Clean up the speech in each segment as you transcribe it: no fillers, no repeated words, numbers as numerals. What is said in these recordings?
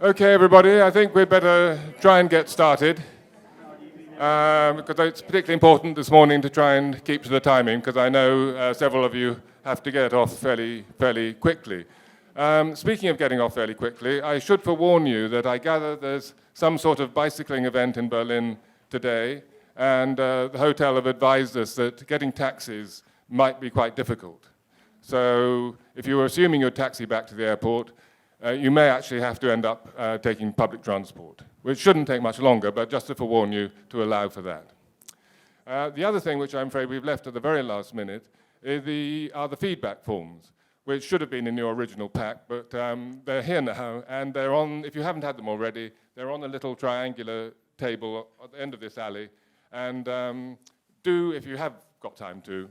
Okay, everybody, I think we'd better try and get started because it's particularly important this morning to try and keep to the timing because I know several of you have to get off fairly quickly. Speaking of getting off fairly quickly, I should forewarn you that I gather there's some sort of bicycling event in Berlin today, and the hotel have advised us that getting taxis might be quite difficult. So if you were assuming your taxi back to the airport, you may actually have to end up taking public transport, which shouldn't take much longer, but just to forewarn you to allow for that. The other thing, which I'm afraid we've left at the very last minute, are the feedback forms, which should have been in your original pack, but they're here now, and they're on, if you haven't had them already, they're on a little triangular table at the end of this alley, and do, if you have got time to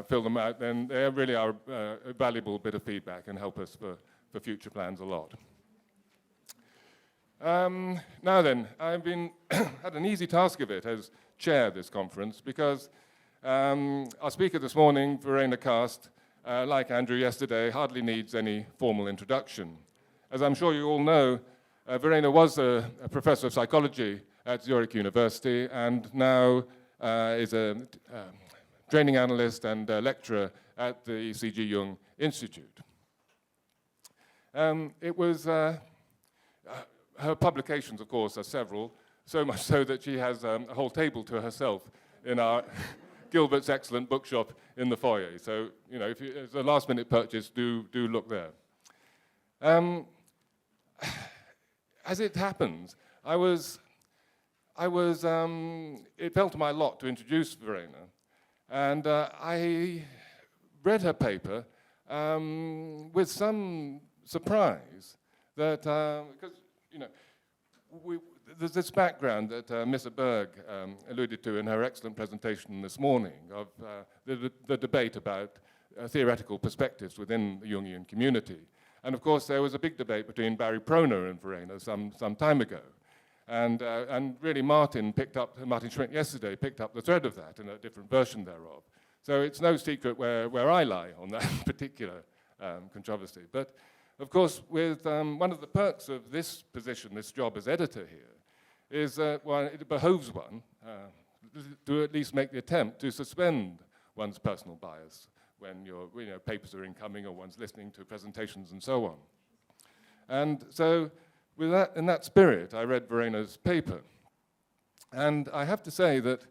fill them out, then they really are a valuable bit of feedback and help us for future plans a lot. Now then, I've been had an easy task of it as chair of this conference because our speaker this morning, Verena Kast, like Andrew yesterday, hardly needs any formal introduction. As I'm sure you all know, Verena was a professor of psychology at Zürich University and now is a training analyst and lecturer at the C.G. Jung Institute. Her publications, of course, are several, so much so that she has a whole table to herself in our Gilbert's excellent bookshop in the foyer. So, you know, if it's a last-minute purchase, do look there. As it happens, it fell to my lot to introduce Verena. And I read her paper with some surprise that, because, you know, there's this background that Mr. Berg alluded to in her excellent presentation this morning of the debate about theoretical perspectives within the Jungian community. And of course, there was a big debate between Barry Proner and Verena some time ago. And really Martin Schmidt yesterday picked up the thread of that in a different version thereof. So it's no secret where I lie on that particular controversy. But of course, with one of the perks of this position, this job as editor here, is that it behoves one to at least make the attempt to suspend one's personal bias when papers are incoming or one's listening to presentations and so on. And so, in that spirit, I read Verena's paper. And I have to say that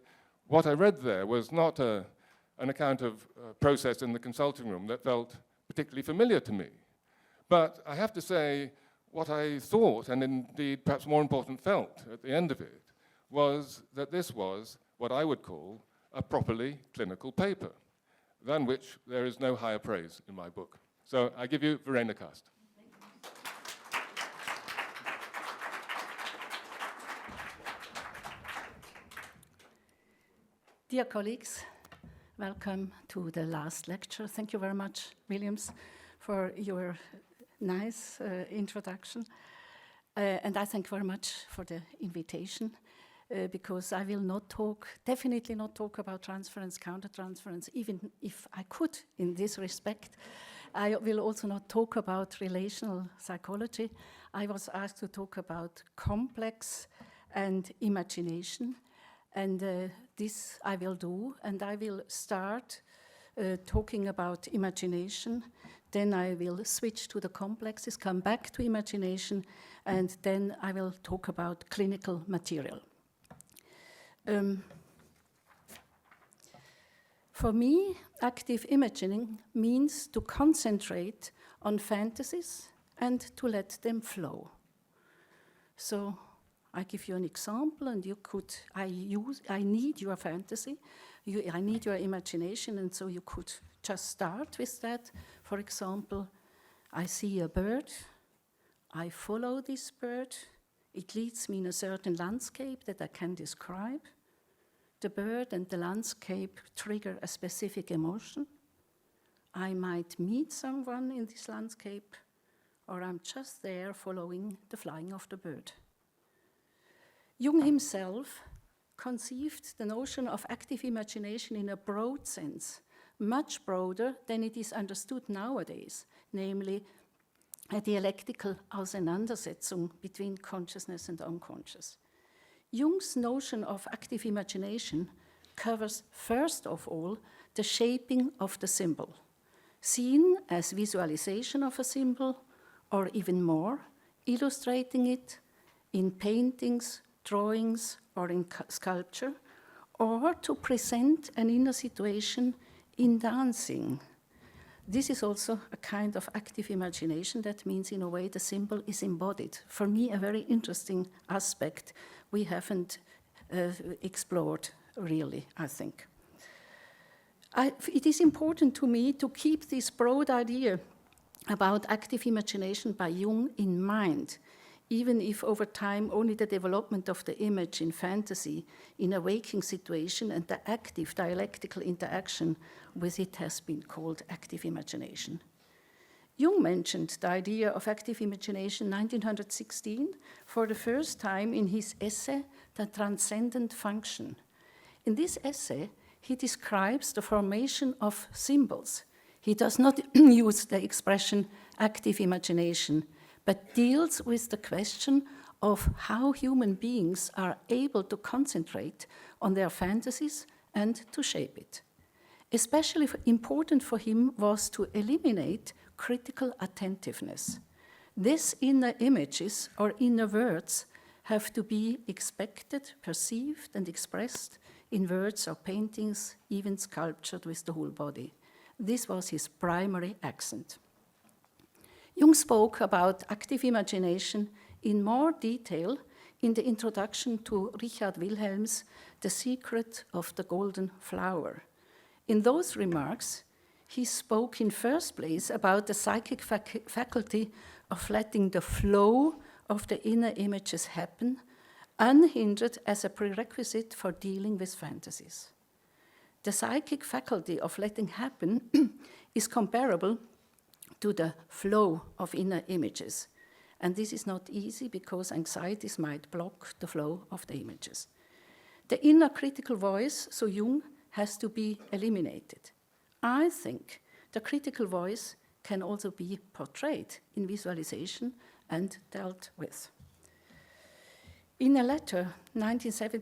what I read there was not an account of a process in the consulting room that felt particularly familiar to me. But I have to say, what I thought, and indeed perhaps more important felt at the end of it, was that this was what I would call a properly clinical paper, than which there is no higher praise in my book. So I give you Verena Kast. Dear colleagues, welcome to the last lecture. Thank you very much, Williams, for your nice introduction. And I thank very much for the invitation, because I will definitely not talk about transference, countertransference, even if I could in this respect. I will also not talk about relational psychology. I was asked to talk about complex and imagination. And this I will do, and I will start talking about imagination, then I will switch to the complexes, come back to imagination, and then I will talk about clinical material. For me, active imagining means to concentrate on fantasies and to let them flow. So I give you an example, and I need your fantasy, I need your imagination, and so you could just start with that. For example, I see a bird, I follow this bird, it leads me in a certain landscape that I can describe. The bird and the landscape trigger a specific emotion. I might meet someone in this landscape, or I'm just there following the flying of the bird. Jung himself conceived the notion of active imagination in a broad sense, much broader than it is understood nowadays, namely a dialectical Auseinandersetzung between consciousness and unconscious. Jung's notion of active imagination covers, first of all, the shaping of the symbol, seen as visualization of a symbol, or even more, illustrating it in paintings, drawings, or in sculpture, or to present an inner situation in dancing. This is also a kind of active imagination. That means, in a way, the symbol is embodied. For me, a very interesting aspect we haven't explored really, I think. It is important to me to keep this broad idea about active imagination by Jung in mind, even if over time only the development of the image in fantasy in a waking situation and the active dialectical interaction with it has been called active imagination. Jung mentioned the idea of active imagination in 1916 for the first time in his essay, The Transcendent Function. In this essay, he describes the formation of symbols. He does not use the expression active imagination, but deals with the question of how human beings are able to concentrate on their fantasies and to shape it. Especially important for him was to eliminate critical attentiveness. These inner images or inner words have to be expected, perceived, and expressed in words or paintings, even sculptured with the whole body. This was his primary accent. Jung spoke about active imagination in more detail in the introduction to Richard Wilhelm's The Secret of the Golden Flower. In those remarks, he spoke in first place about the psychic faculty of letting the flow of the inner images happen, unhindered as a prerequisite for dealing with fantasies. The psychic faculty of letting happen is comparable to the flow of inner images. And this is not easy because anxieties might block the flow of the images. The inner critical voice, so Jung, has to be eliminated. I think the critical voice can also be portrayed in visualization and dealt with. In a letter, 47,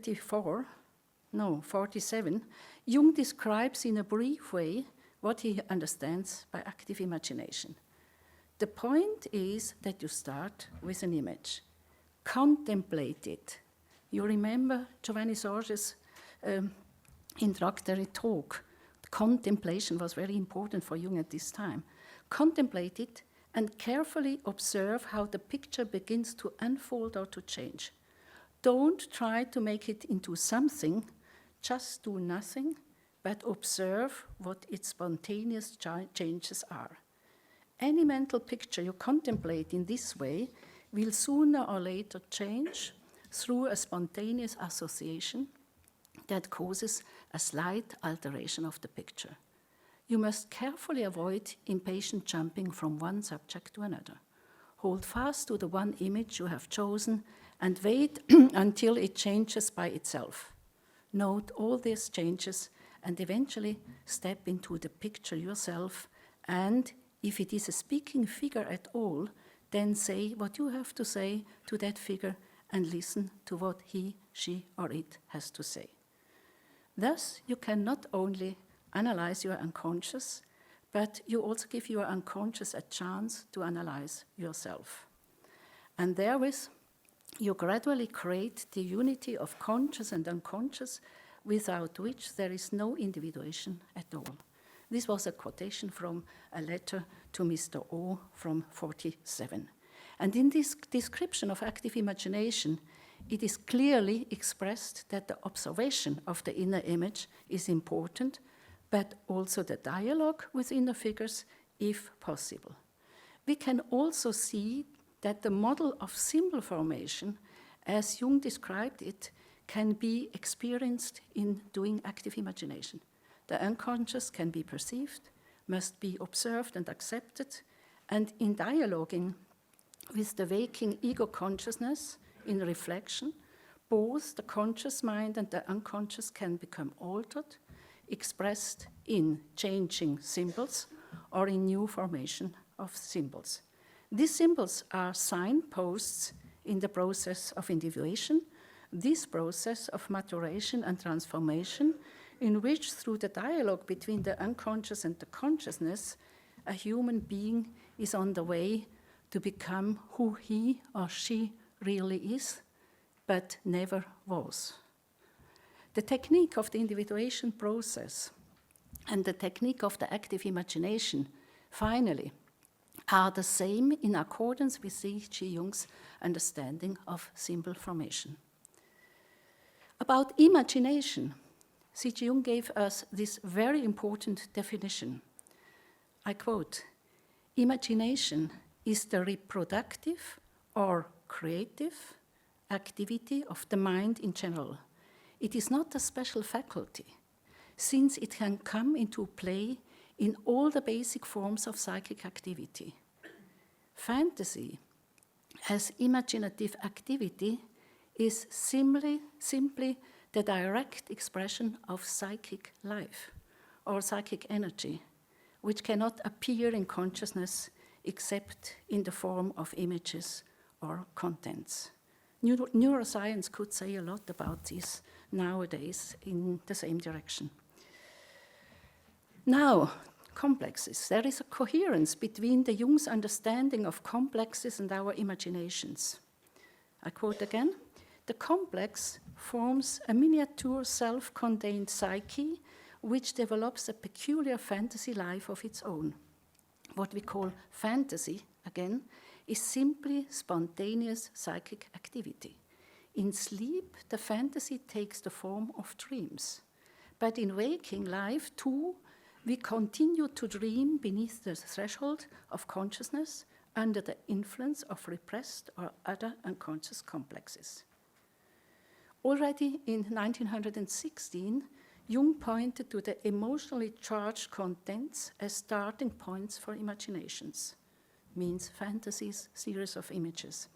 Jung describes in a brief way what he understands by active imagination. The point is that you start with an image. Contemplate it. You remember Giovanni Sorge's introductory talk. Contemplation was very important for Jung at this time. Contemplate it and carefully observe how the picture begins to unfold or to change. Don't try to make it into something, just do nothing, but observe what its spontaneous changes are. Any mental picture you contemplate in this way will sooner or later change through a spontaneous association that causes a slight alteration of the picture. You must carefully avoid impatient jumping from one subject to another. Hold fast to the one image you have chosen and wait until it changes by itself. Note all these changes and eventually step into the picture yourself, and if it is a speaking figure at all, then say what you have to say to that figure and listen to what he, she, or it has to say. Thus, you can not only analyze your unconscious, but you also give your unconscious a chance to analyze yourself. And therewith, you gradually create the unity of conscious and unconscious, without which there is no individuation at all. This was a quotation from a letter to Mr. O from 47. And in this description of active imagination, it is clearly expressed that the observation of the inner image is important, but also the dialogue with inner figures, if possible. We can also see that the model of symbol formation, as Jung described it, can be experienced in doing active imagination. The unconscious can be perceived, must be observed and accepted, and in dialoguing with the waking ego consciousness in reflection, both the conscious mind and the unconscious can become altered, expressed in changing symbols or in new formation of symbols. These symbols are signposts in the process of individuation, this process of maturation and transformation, in which, through the dialogue between the unconscious and the consciousness, a human being is on the way to become who he or she really is, but never was. The technique of the individuation process and the technique of the active imagination, finally, are the same in accordance with C.G. Jung's understanding of symbol formation. About imagination, C.G. Jung gave us this very important definition. I quote, "Imagination is the reproductive or creative activity of the mind in general. It is not a special faculty, since it can come into play in all the basic forms of psychic activity. Fantasy, as imaginative activity, is simply the direct expression of psychic life or psychic energy, which cannot appear in consciousness except in the form of images or contents." Neuroscience could say a lot about this nowadays in the same direction. Now, complexes. There is a coherence between the Jung's understanding of complexes and our imaginations. I quote again, "The complex forms a miniature self-contained psyche which develops a peculiar fantasy life of its own. What we call fantasy, again, is simply spontaneous psychic activity. In sleep, the fantasy takes the form of dreams. But in waking life, too, we continue to dream beneath the threshold of consciousness under the influence of repressed or other unconscious complexes." Already in 1916, Jung pointed to the emotionally charged contents as starting points for imaginations, means fantasies, series of images,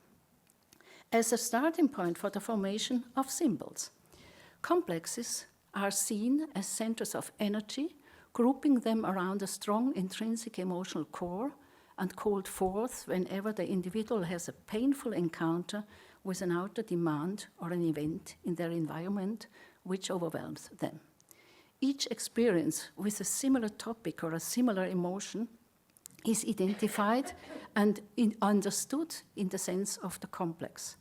as a starting point for the formation of symbols. Complexes are seen as centers of energy, grouping them around a strong intrinsic emotional core and called forth whenever the individual has a painful encounter with an outer demand or an event in their environment which overwhelms them. Each experience with a similar topic or a similar emotion is identified and understood in the sense of the complex.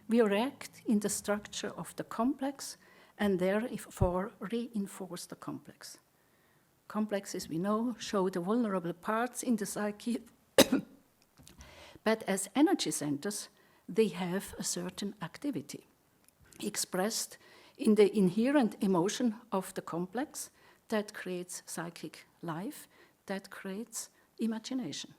We react in the structure of the complex and therefore reinforce the complex. Complexes, we know, show the vulnerable parts in the psyche, but as energy centers, they have a certain activity expressed in the inherent emotion of the complex that creates psychic life, that creates imagination.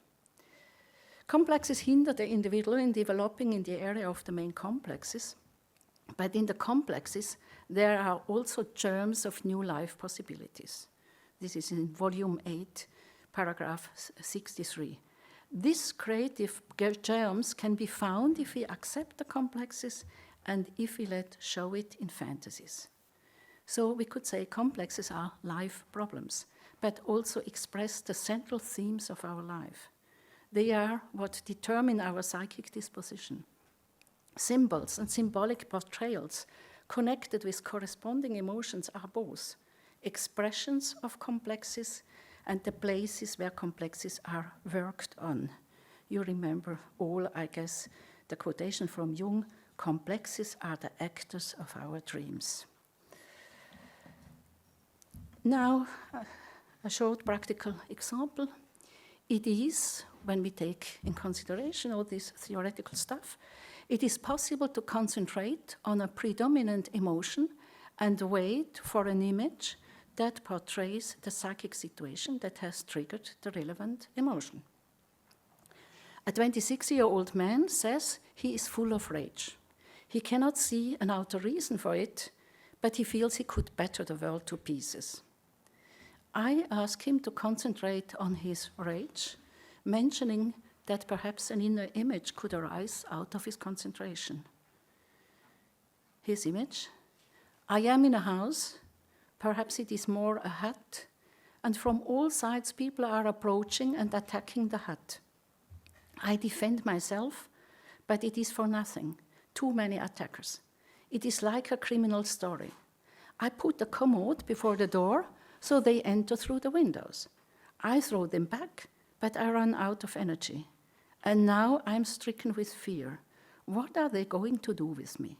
Complexes hinder the individual in developing in the area of the main complexes, but in the complexes, there are also germs of new life possibilities. This is in volume 8, paragraph 63. These creative germs can be found if we accept the complexes and if we let show it in fantasies. So we could say complexes are life problems, but also express the central themes of our life. They are what determine our psychic disposition. Symbols and symbolic portrayals connected with corresponding emotions are both expressions of complexes and the places where complexes are worked on. You remember all, I guess, the quotation from Jung, "Complexes are the actors of our dreams." Now, a short practical example. It is, when we take in consideration all this theoretical stuff, it is possible to concentrate on a predominant emotion and wait for an image that portrays the psychic situation that has triggered the relevant emotion. A 26-year-old man says he is full of rage. He cannot see an outer reason for it, but he feels he could batter the world to pieces. I ask him to concentrate on his rage, mentioning that perhaps an inner image could arise out of his concentration. His image: I am in a house, perhaps it is more a hut, and from all sides people are approaching and attacking the hut. I defend myself, but it is for nothing. Too many attackers. It is like a criminal story. I put a commode before the door, so they enter through the windows. I throw them back, but I run out of energy. And now I'm stricken with fear. What are they going to do with me?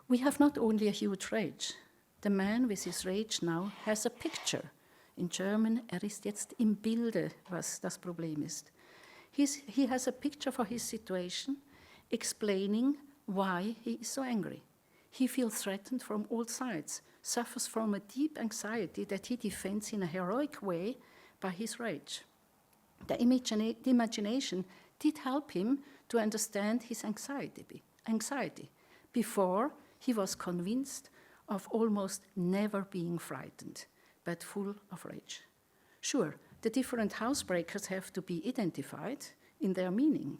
We have not only a huge rage. The man with his rage now has a picture. In German, ist jetzt im Bilde, was das Problem ist. He has a picture for his situation, explaining why he is so angry. He feels threatened from all sides, suffers from a deep anxiety that he defends in a heroic way by his rage. The imagination did help him to understand his anxiety. Before, he was convinced of almost never being frightened, but full of rage. Sure, the different housebreakers have to be identified in their meaning.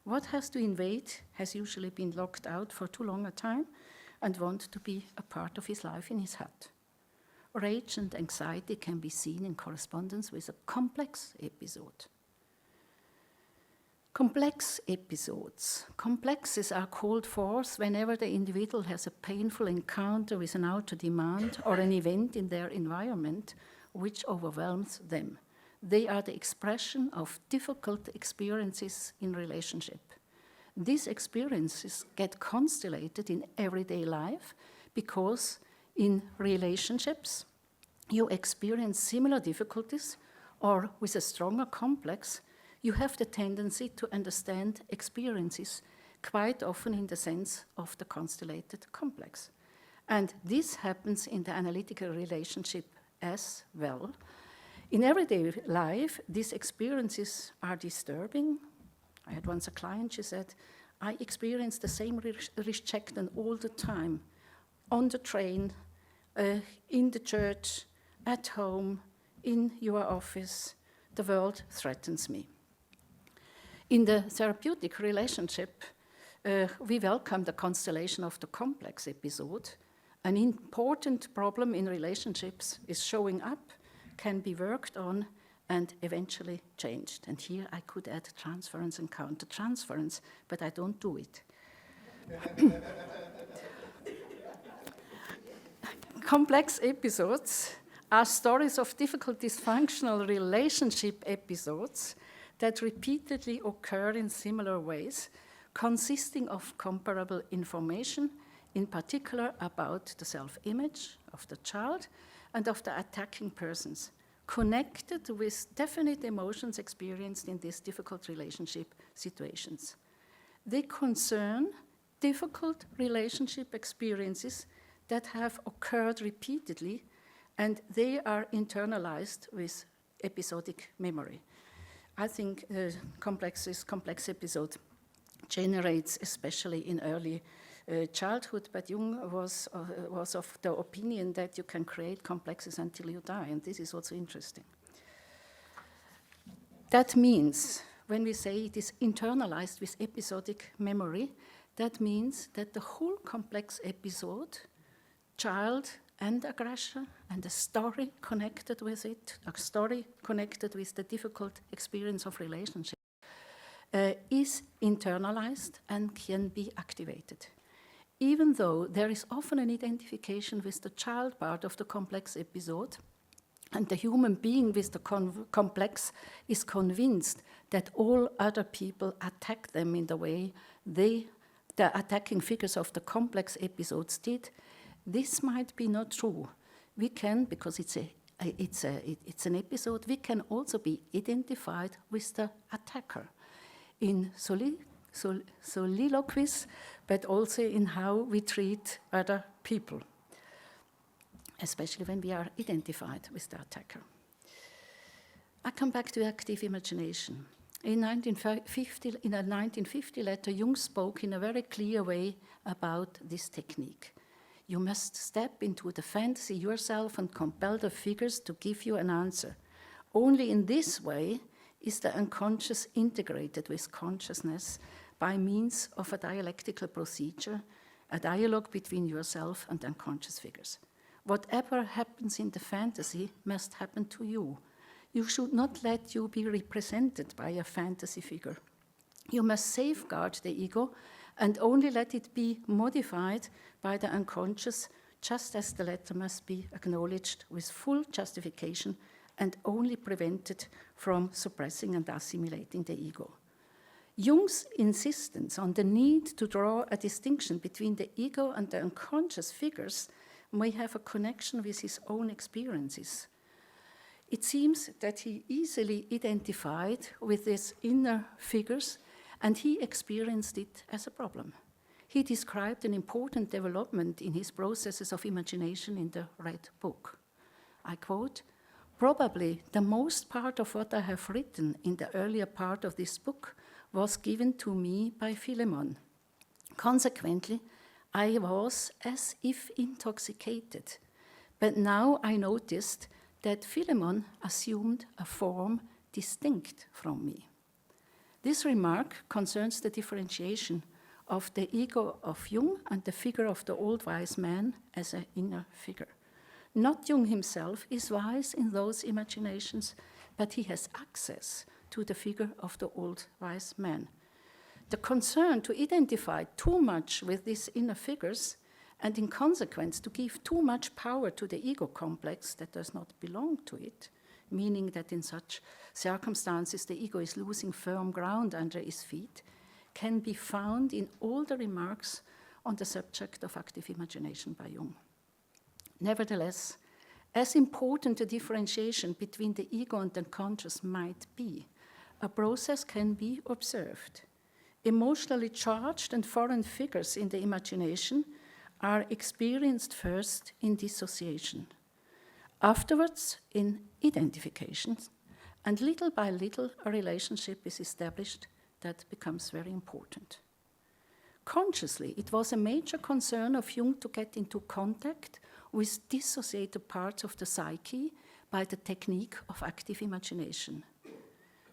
What has to invade has usually been locked out for too long a time and want to be a part of his life in his hut. Rage and anxiety can be seen in correspondence with a complex episode. Complex episodes. Complexes are called forth whenever the individual has a painful encounter with an outer demand or an event in their environment which overwhelms them. They are the expression of difficult experiences in relationship. These experiences get constellated in everyday life because in relationships you experience similar difficulties, or with a stronger complex, you have the tendency to understand experiences quite often in the sense of the constellated complex. And this happens in the analytical relationship as well. In everyday life, these experiences are disturbing. I had once a client, she said, I experience the same rejection all the time, on the train, in the church, at home, in your office. The world threatens me. In the therapeutic relationship, we welcome the constellation of the complex episode. An important problem in relationships is showing up, can be worked on, and eventually changed. And here I could add transference and countertransference, but I don't do it. Complex episodes are stories of difficult dysfunctional relationship episodes that repeatedly occur in similar ways, consisting of comparable information, in particular about the self-image of the child and of the attacking persons, connected with definite emotions experienced in these difficult relationship situations. They concern difficult relationship experiences that have occurred repeatedly, and they are internalized with episodic memory. I think complex episode generates, especially in early childhood, but Jung was of the opinion that you can create complexes until you die, and this is also interesting. That means, when we say it is internalized with episodic memory, that means that the whole complex episode, child and aggressor, and a story connected with it, a story connected with the difficult experience of relationship, is internalized and can be activated. Even though there is often an identification with the child part of the complex episode, and the human being with the complex is convinced that all other people attack them in the way the attacking figures of the complex episodes did, this might be not true. We can, because it's an episode, we can also be identified with the attacker in soliloquies, but also in how we treat other people, especially when we are identified with the attacker. I come back to active imagination. In a 1950 letter, Jung spoke in a very clear way about this technique. You must step into the fantasy yourself and compel the figures to give you an answer. Only in this way is the unconscious integrated with consciousness by means of a dialectical procedure, a dialogue between yourself and unconscious figures. Whatever happens in the fantasy must happen to you. you should not let you be represented by a fantasy figure. You must safeguard the ego and only let it be modified by the unconscious, just as the latter must be acknowledged with full justification and only prevented from suppressing and assimilating the ego. Jung's insistence on the need to draw a distinction between the ego and the unconscious figures may have a connection with his own experiences. It seems that he easily identified with these inner figures and he experienced it as a problem. He described an important development in his processes of imagination in the Red Book. I quote, "Probably the most part of what I have written in the earlier part of this book was given to me by Philemon. Consequently, I was as if intoxicated, but now I noticed that Philemon assumed a form distinct from me." This remark concerns the differentiation of the ego of Jung and the figure of the old wise man as an inner figure. Not Jung himself is wise in those imaginations, but he has access to the figure of the old wise man. The concern to identify too much with these inner figures and in consequence to give too much power to the ego complex that does not belong to it, meaning that in such circumstances the ego is losing firm ground under his feet, can be found in all the remarks on the subject of active imagination by Jung. Nevertheless, as important a differentiation between the ego and the unconscious might be, a process can be observed. Emotionally charged and foreign figures in the imagination are experienced first in dissociation, afterwards in identification, and little by little a relationship is established that becomes very important. Consciously, it was a major concern of Jung to get into contact with dissociated parts of the psyche by the technique of active imagination.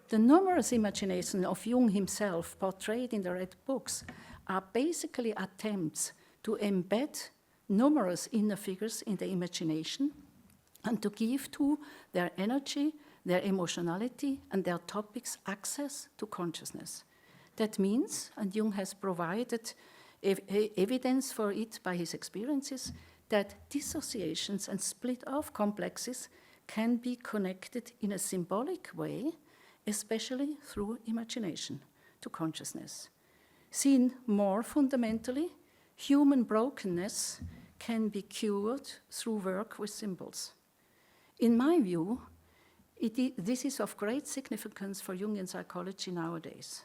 The numerous imaginations of Jung himself portrayed in the Red Books are basically attempts to embed numerous inner figures in the imagination and to give to their energy, their emotionality, and their topics access to consciousness. That means, and Jung has provided evidence for it by his experiences, that dissociations and split-off complexes can be connected in a symbolic way, especially through imagination, to consciousness. Seen more fundamentally, human brokenness can be cured through work with symbols. In my view, this is of great significance for Jungian psychology nowadays.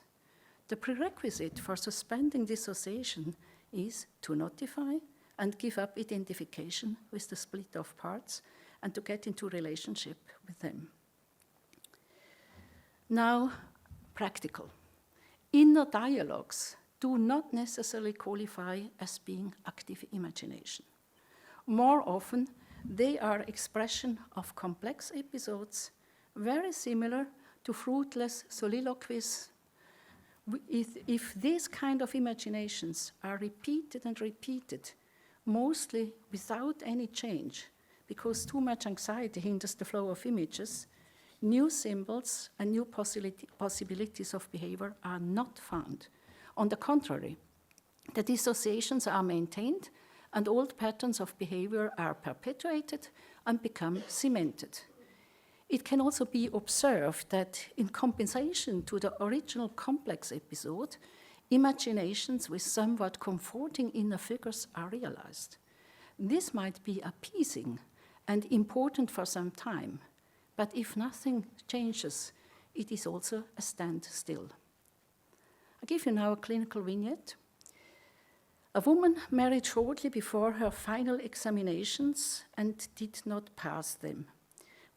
The prerequisite for suspending dissociation is to notify and give up identification with the split-off parts and to get into relationship with them. Now, practical. Inner dialogues do not necessarily qualify as being active imagination. More often, they are expression of complex episodes, very similar to fruitless soliloquies. If these kind of imaginations are repeated and repeated, mostly without any change, because too much anxiety hinders the flow of images, new symbols and new possibilities of behavior are not found. On the contrary, the dissociations are maintained and old patterns of behavior are perpetuated and become cemented. It can also be observed that in compensation to the original complex episode, imaginations with somewhat comforting inner figures are realized. This might be appeasing and important for some time, but if nothing changes, it is also a standstill. I give you now a clinical vignette. A woman married shortly before her final examinations and did not pass them.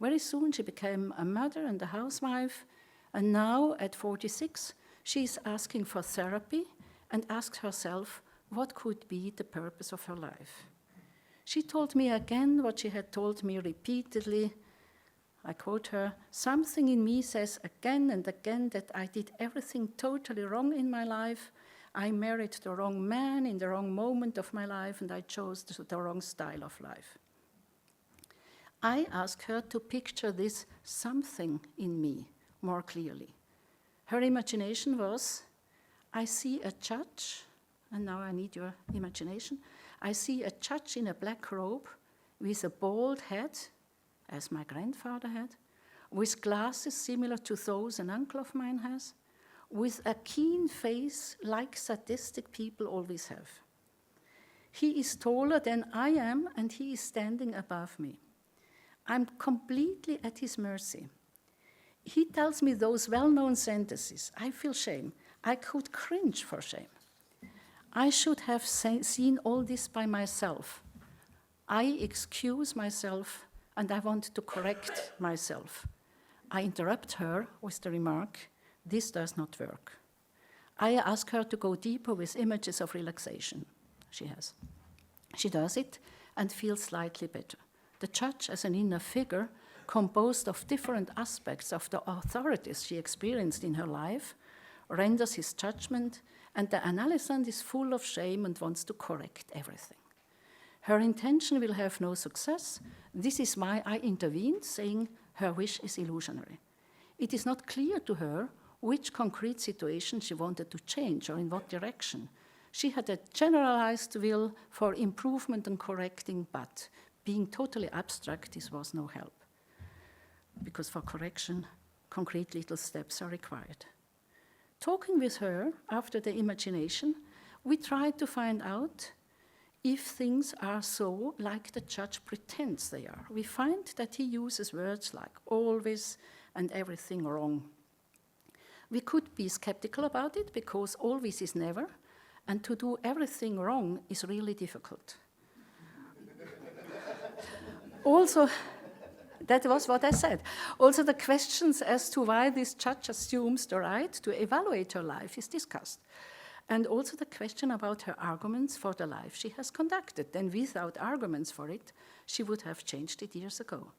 Very soon she became a mother and a housewife, and now at 46, she is asking for therapy and asks herself what could be the purpose of her life. She told me again what she had told me repeatedly. I quote her, "Something in me says again and again that I did everything totally wrong in my life. I married the wrong man in the wrong moment of my life, and I chose the wrong style of life. I asked her to picture this something in me more clearly. Her imagination was, I see a judge, and now I need your imagination. I see a judge in a black robe with a bald head, as my grandfather had, with glasses similar to those an uncle of mine has, with a keen face like sadistic people always have. He is taller than I am, and he is standing above me. I'm completely at his mercy. He tells me those well-known sentences. I feel shame. I could cringe for shame. I should have seen all this by myself. I excuse myself, and I want to correct myself. I interrupt her with the remark, this does not work. I ask her to go deeper with images of relaxation. She has. She does it and feels slightly better. The judge, as an inner figure, composed of different aspects of the authorities she experienced in her life, renders his judgment, and the analysand is full of shame and wants to correct everything. Her intention will have no success. This is why I intervened, saying her wish is illusionary. It is not clear to her which concrete situation she wanted to change or in what direction. She had a generalized will for improvement and correcting, but being totally abstract, this was no help. Because for correction, concrete little steps are required. Talking with her after the imagination, we tried to find out if things are so like the judge pretends they are. We find that he uses words like always and everything wrong. We could be skeptical about it because always is never, and to do everything wrong is really difficult. Also, that was what I said. Also, the questions as to why this judge assumes the right to evaluate her life is discussed. And also the question about her arguments for the life she has conducted. Then without arguments for it, she would have changed it years ago.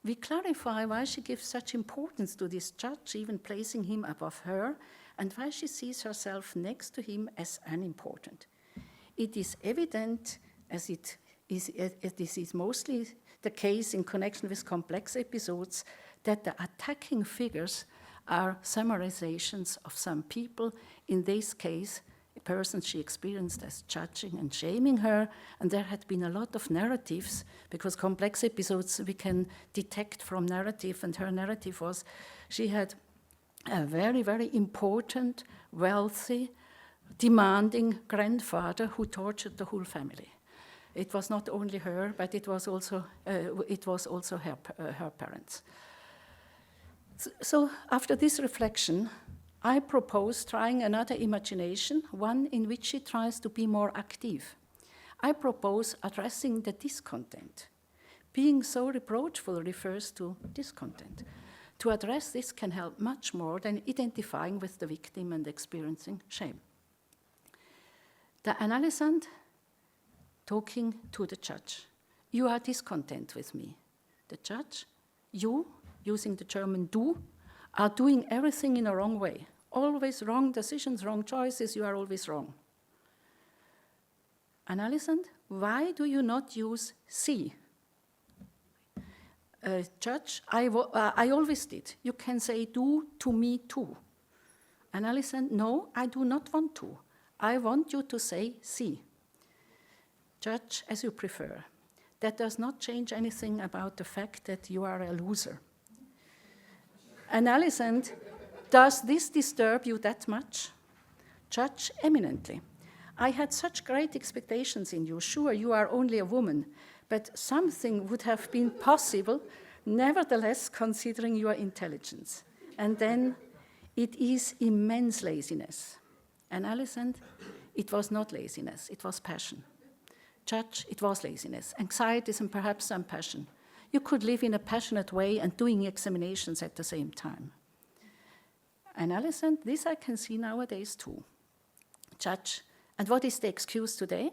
We clarify why she gives such importance to this judge, even placing him above her, and why she sees herself next to him as unimportant. It is evident, as this is mostly the case in connection with complex episodes, that the attacking figures are summarizations of some people, in this case, a person she experienced as judging and shaming her, and there had been a lot of narratives, because complex episodes we can detect from narrative, and her narrative was she had a very, very important, wealthy, demanding grandfather who tortured the whole family. It was not only her, but it was also her parents. So after this reflection, I propose trying another imagination, one in which she tries to be more active. I propose addressing the discontent. Being so reproachful refers to discontent. To address this can help much more than identifying with the victim and experiencing shame. The analysand talking to the judge. You are discontent with me. The judge, you, using the German du, are doing everything in a wrong way. Always wrong decisions, wrong choices, you are always wrong. Analysand, why do you not use sie? Judge, I always did. You can say du to me too. Analysand, no, I do not want to. I want you to say sie. Judge, as you prefer. That does not change anything about the fact that you are a loser. Analysand, does this disturb you that much? Judge, eminently. I had such great expectations in you. Sure, you are only a woman, but something would have been possible, nevertheless, considering your intelligence. And then, it is immense laziness. Analysand, it was not laziness, it was passion. Judge, it was laziness, anxieties, and perhaps some passion. You could live in a passionate way and doing examinations at the same time. Analysand, this I can see nowadays too. Judge, and what is the excuse today?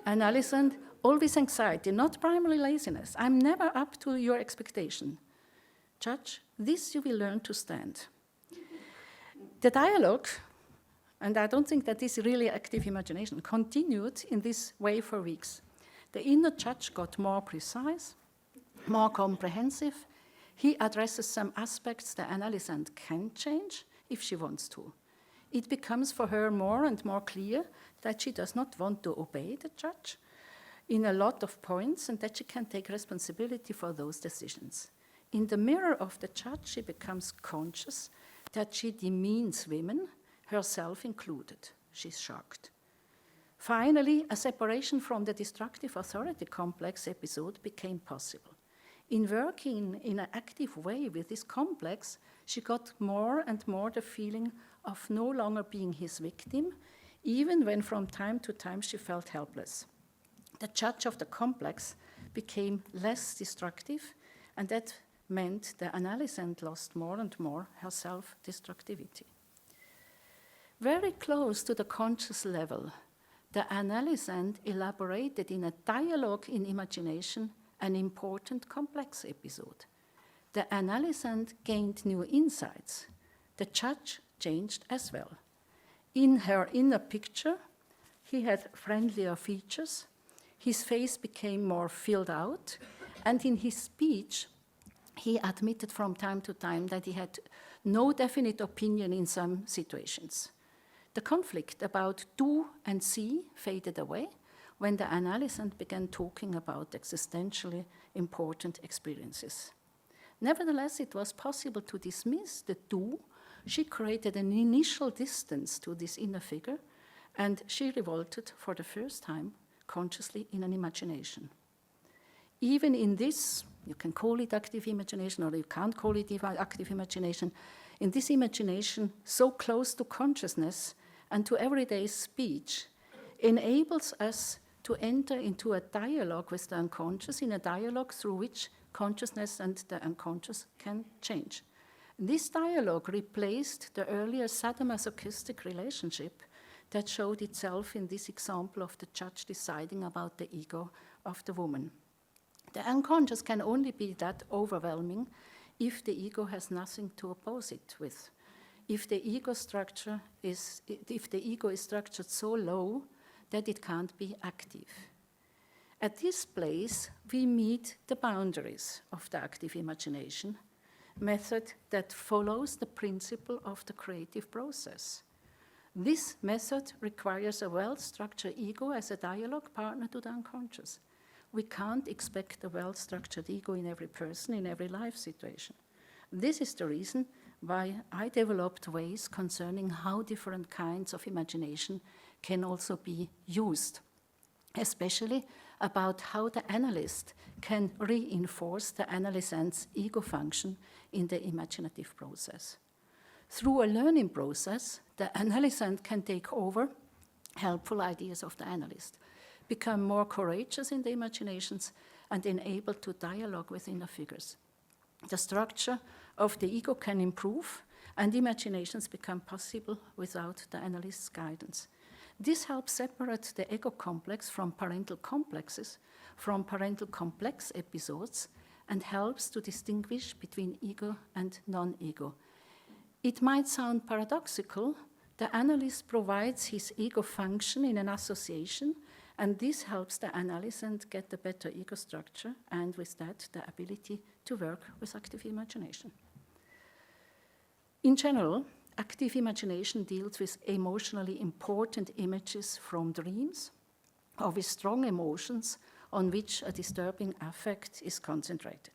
Analysand, always anxiety, not primarily laziness. I'm never up to your expectation. Judge, this you will learn to stand. The dialogue, and I don't think that this is really active imagination, continued in this way for weeks. The inner judge got more precise, more comprehensive. He addresses some aspects the analysand can change if she wants to. It becomes for her more and more clear that she does not want to obey the judge in a lot of points and that she can take responsibility for those decisions. In the mirror of the judge, she becomes conscious that she demeans women, herself included. She's shocked. Finally, a separation from the destructive authority complex episode became possible. In working in an active way with this complex, she got more and more the feeling of no longer being his victim, even when from time to time she felt helpless. The judge of the complex became less destructive, and that meant the analysand lost more and more her self-destructivity. Very close to the conscious level, the analysand elaborated in a dialogue in imagination an important complex episode. The analysand gained new insights. The judge changed as well. In her inner picture, he had friendlier features, his face became more filled out, and in his speech, he admitted from time to time that he had no definite opinion in some situations. The conflict about do and see faded away when the analysand began talking about existentially important experiences. Nevertheless, it was possible to dismiss the do. She created an initial distance to this inner figure, and she revolted for the first time consciously in an imagination. Even in this, you can call it active imagination, or you can't call it active imagination, in this imagination so close to consciousness and to everyday speech enables us to enter into a dialogue with the unconscious, in a dialogue through which consciousness and the unconscious can change. This dialogue replaced the earlier sadomasochistic relationship that showed itself in this example of the judge deciding about the ego of the woman. The unconscious can only be that overwhelming if the ego has nothing to oppose it with. If the ego is structured so low that it can't be active. At this place, we meet the boundaries of the active imagination method that follows the principle of the creative process. This method requires a well-structured ego as a dialogue partner to the unconscious. We can't expect a well-structured ego in every person, in every life situation. This is the reason why I developed ways concerning how different kinds of imagination can also be used, especially about how the analyst can reinforce the analysand's ego function in the imaginative process. Through a learning process, the analysand can take over helpful ideas of the analyst, become more courageous in the imaginations, and enable to dialogue with inner figures. The structure of the ego can improve, and imaginations become possible without the analyst's guidance. This helps separate the ego complex from parental complexes, from parental complex episodes, and helps to distinguish between ego and non-ego. It might sound paradoxical. The analyst provides his ego function in an association, and this helps the analysand get a better ego structure, and with that, the ability to work with active imagination. In general, active imagination deals with emotionally important images from dreams, or with strong emotions on which a disturbing affect is concentrated.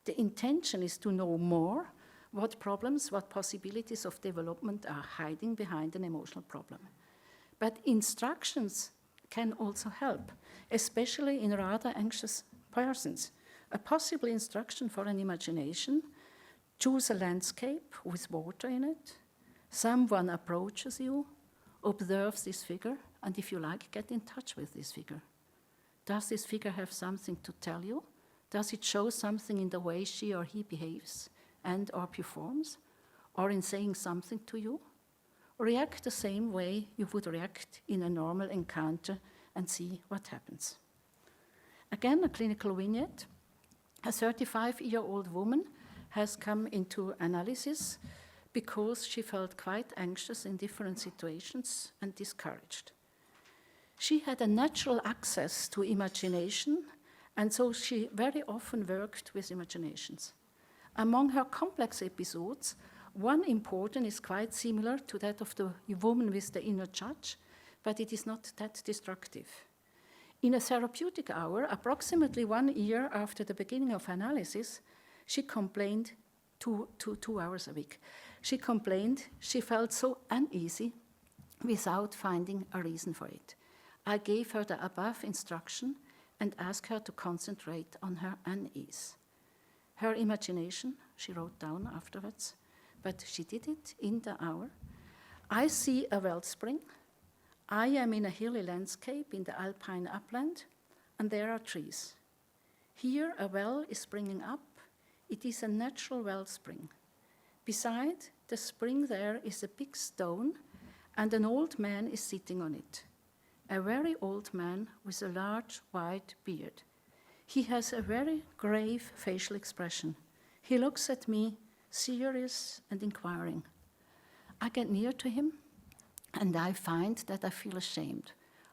The intention is to know more what problems, what possibilities of development are hiding behind an emotional problem. But instructions can also help, especially in rather anxious persons. A possible instruction for an imagination: choose a landscape with water in it, someone approaches you, observes this figure, and if you like, get in touch with this figure. Does this figure have something to tell you? Does it show something in the way she or he behaves and or performs, or in saying something to you? React the same way you would react in a normal encounter and see what happens. Again, a clinical vignette. A 35-year-old woman has come into analysis because she felt quite anxious in different situations and discouraged. She had a natural access to imagination And so she very often worked with imaginations. Among her complex episodes, one important is quite similar to that of the woman with the inner judge, but it is not that destructive. In a therapeutic hour, approximately 1 year after the beginning of analysis, she complained 2 hours a week. She complained she felt so uneasy without finding a reason for it. I gave her the above instruction and asked her to concentrate on her unease. Her imagination, she wrote down afterwards, but she did it in the hour. I see a wellspring. I am in a hilly landscape in the alpine upland, and there are trees. Here a well is springing up. It is a natural wellspring. Beside the spring there is a big stone, and an old man is sitting on it. A very old man with a large white beard. He has a very grave facial expression. He looks at me, serious and inquiring. I get near to him, and I find that I feel ashamed.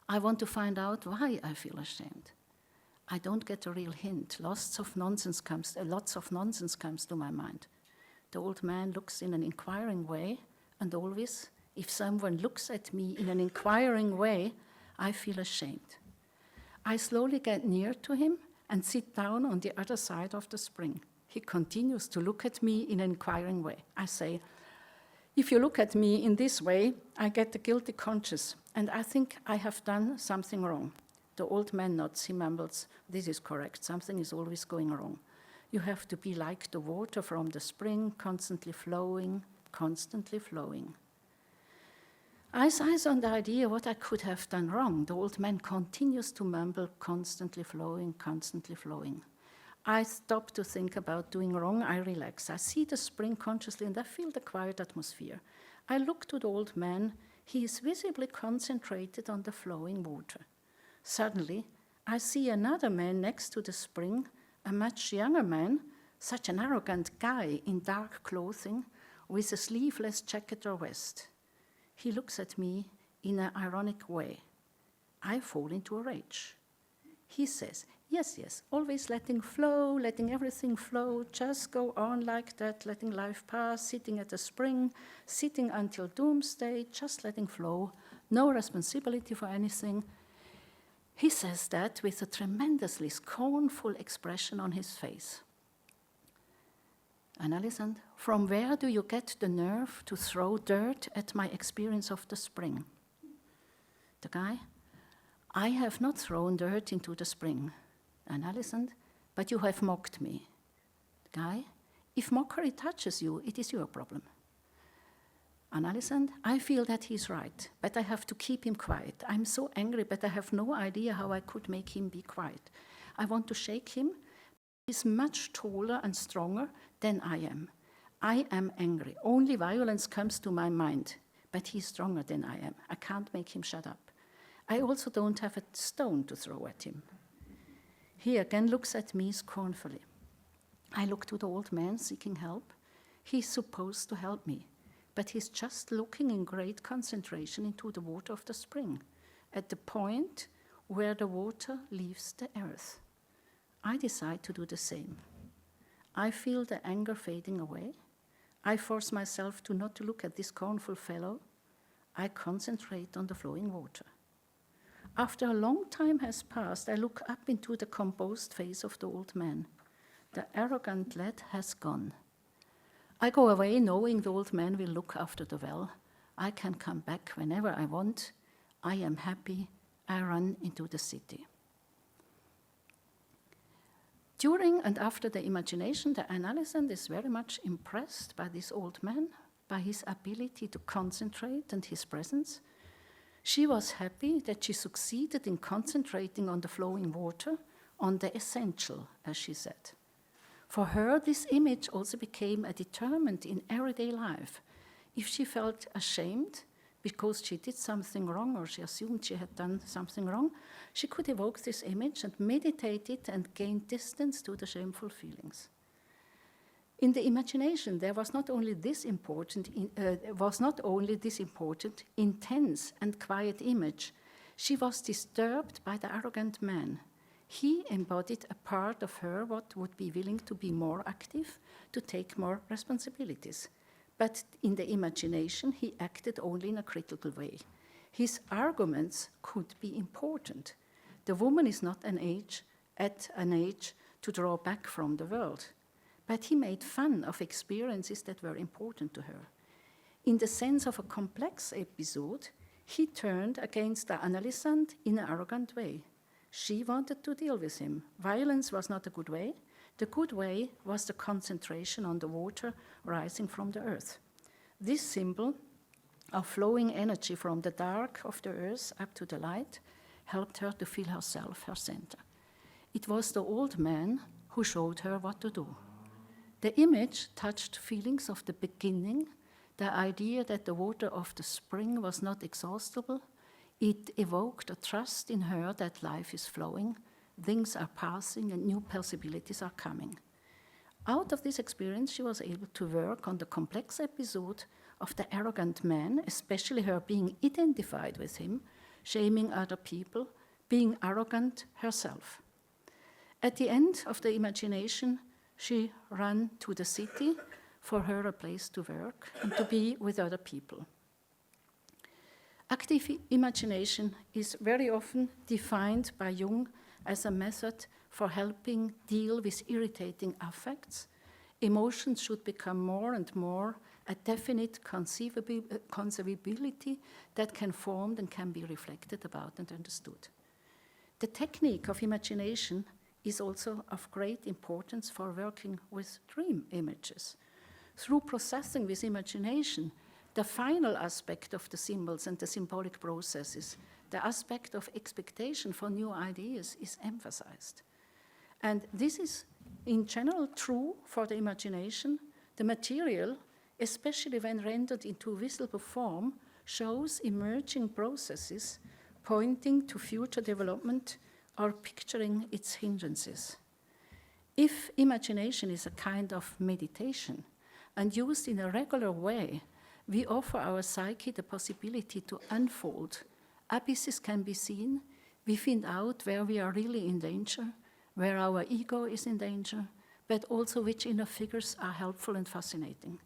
I want to find out why I feel ashamed. I don't get a real hint. Lots of nonsense comes to my mind. The old man looks in an inquiring way, and always, if someone looks at me in an inquiring way, I feel ashamed. I slowly get near to him and sit down on the other side of the spring. He continues to look at me in an inquiring way. I say, if you look at me in this way, I get a guilty conscience, and I think I have done something wrong. The old man nods, he mumbles, this is correct, something is always going wrong. You have to be like the water from the spring, constantly flowing, constantly flowing. I size on the idea what I could have done wrong. The old man continues to mumble, constantly flowing, constantly flowing. I stop to think about doing wrong, I relax. I see the spring consciously and I feel the quiet atmosphere. I look to the old man, he is visibly concentrated on the flowing water. Suddenly, I see another man next to the spring, a much younger man, such an arrogant guy in dark clothing with a sleeveless jacket or vest. He looks at me in an ironic way. I fall into a rage. He says, yes, always letting flow, letting everything flow, just go on like that, letting life pass, sitting at the spring, sitting until doomsday, just letting flow, no responsibility for anything. He says that with a tremendously scornful expression on his face. And I listened, from where do you get the nerve to throw dirt at my experience of the spring? The guy, I have not thrown dirt into the spring. And I listened, but you have mocked me. The guy, if mockery touches you, it is your problem. And I listened, I feel that he's right, but I have to keep him quiet. I'm so angry, but I have no idea how I could make him be quiet. I want to shake him. He's much taller and stronger than I am. I am angry. Only violence comes to my mind, but he's stronger than I am. I can't make him shut up. I also don't have a stone to throw at him. He again looks at me scornfully. I look to the old man seeking help. He's supposed to help me, but he's just looking in great concentration into the water of the spring, at the point where the water leaves the earth. I decide to do the same. I feel the anger fading away. I force myself to not look at this scornful fellow. I concentrate on the flowing water. After a long time has passed, I look up into the composed face of the old man. The arrogant lad has gone. I go away knowing the old man will look after the well. I can come back whenever I want. I am happy. I run into the city. During and after the imagination, the analysand is very much impressed by this old man, by his ability to concentrate and his presence. She was happy that she succeeded in concentrating on the flowing water, on the essential, as she said. For her, this image also became a determinant in everyday life. If she felt ashamed because she did something wrong or she assumed she had done something wrong, she could evoke this image and meditate it and gain distance to the shameful feelings. In the imagination, there was not only this important, intense and quiet image. She was disturbed by the arrogant man. he embodied a part of her what would be willing to be more active, to take more responsibilities. But in the imagination, he acted only in a critical way. His arguments could be important. The woman is not at an age to draw back from the world. But he made fun of experiences that were important to her. In the sense of a complex episode, he turned against the analysand in an arrogant way. She wanted to deal with him. Violence was not a good way. The good way was the concentration on the water rising from the earth. This symbol of flowing energy from the dark of the earth up to the light helped her to feel herself, her center. It was the old man who showed her what to do. The image touched feelings of the beginning, the idea that the water of the spring was not exhaustible. It evoked a trust in her that life is flowing, things are passing, and new possibilities are coming. Out of this experience, she was able to work on the complex episode of the arrogant man, especially her being identified with him, shaming other people, being arrogant herself. At the end of the imagination, she ran to the city, for her a place to work and to be with other people. Active imagination is very often defined by Jung as a method for helping deal with irritating affects. Emotions should become more and more a definite conceivability that can form and can be reflected about and understood. The technique of imagination is also of great importance for working with dream images. Through processing with imagination, the final aspect of the symbols and the symbolic processes, the aspect of expectation for new ideas, is emphasized. And this is in general true for the imagination. The material, especially when rendered into visible form, shows emerging processes pointing to future development or picturing its hindrances. If imagination is a kind of meditation and used in a regular way, we offer our psyche the possibility to unfold. Abysses can be seen. We find out where we are really in danger, where our ego is in danger, but also which inner figures are helpful and fascinating.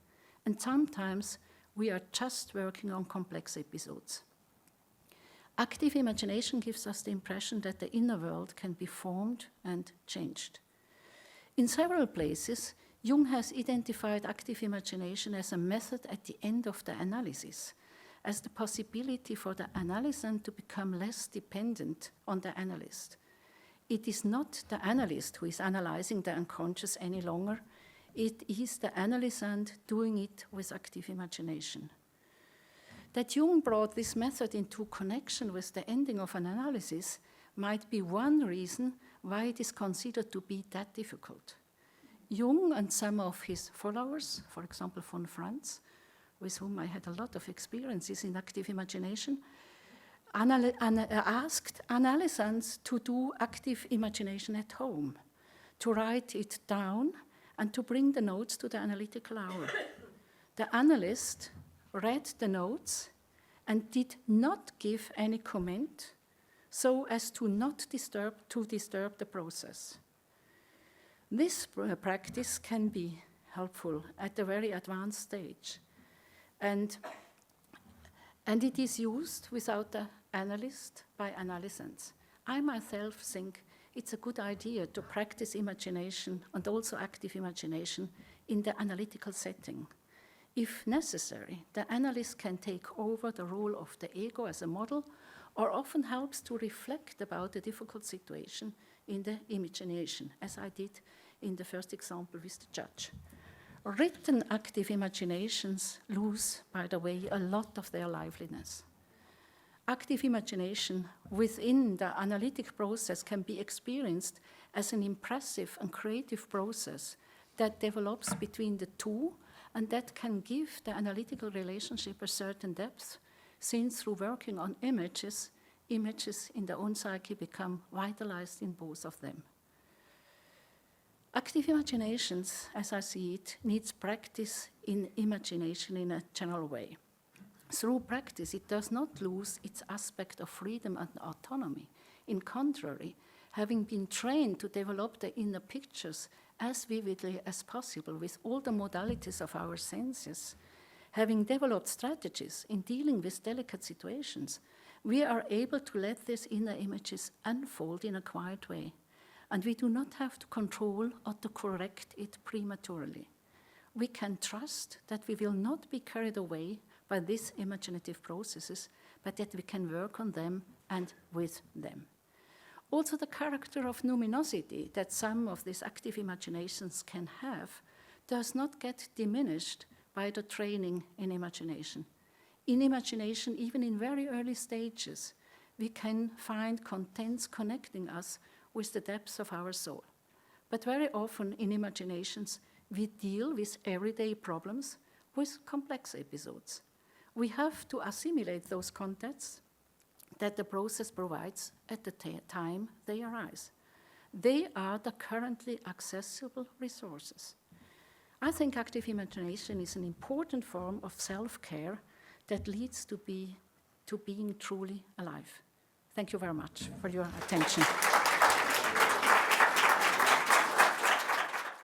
And sometimes we are just working on complex episodes. Active imagination gives us the impression that the inner world can be formed and changed. In several places, Jung has identified active imagination as a method at the end of the analysis, as the possibility for the analysand to become less dependent on the analyst. It is not the analyst who is analyzing the unconscious any longer. It is the analysand doing it with active imagination. That Jung brought this method into connection with the ending of an analysis might be one reason why it is considered to be that difficult. Jung and some of his followers, for example, von Franz, with whom I had a lot of experiences in active imagination, asked analysands to do active imagination at home, to write it down and to bring the notes to the analytical hour. The analyst read the notes and did not give any comment so as to not disturb the process. This practice can be helpful at a very advanced stage, and it is used without the analyst by analysands. I myself think it's a good idea to practice imagination and also active imagination in the analytical setting. If necessary, the analyst can take over the role of the ego as a model, or often helps to reflect about a difficult situation in the imagination, as I did in the first example with the judge. Written active imaginations lose, by the way, a lot of their liveliness. Active imagination within the analytic process can be experienced as an impressive and creative process that develops between the two, and that can give the analytical relationship a certain depth, since through working on images in the own psyche become vitalized in both of them. Active imaginations, as I see it, needs practice in imagination in a general way. Through practice, it does not lose its aspect of freedom and autonomy. In contrary, having been trained to develop the inner pictures as vividly as possible with all the modalities of our senses, having developed strategies in dealing with delicate situations, we are able to let these inner images unfold in a quiet way, and we do not have to control or to correct it prematurely. We can trust that we will not be carried away by these imaginative processes, but that we can work on them and with them. Also, the character of numinosity that some of these active imaginations can have does not get diminished by the training in imagination. In imagination, even in very early stages, we can find contents connecting us with the depths of our soul. But very often in imaginations, we deal with everyday problems with complex episodes. We have to assimilate those contents that the process provides at the time they arise. They are the currently accessible resources. I think active imagination is an important form of self-care that leads to being truly alive. Thank you very much for your attention.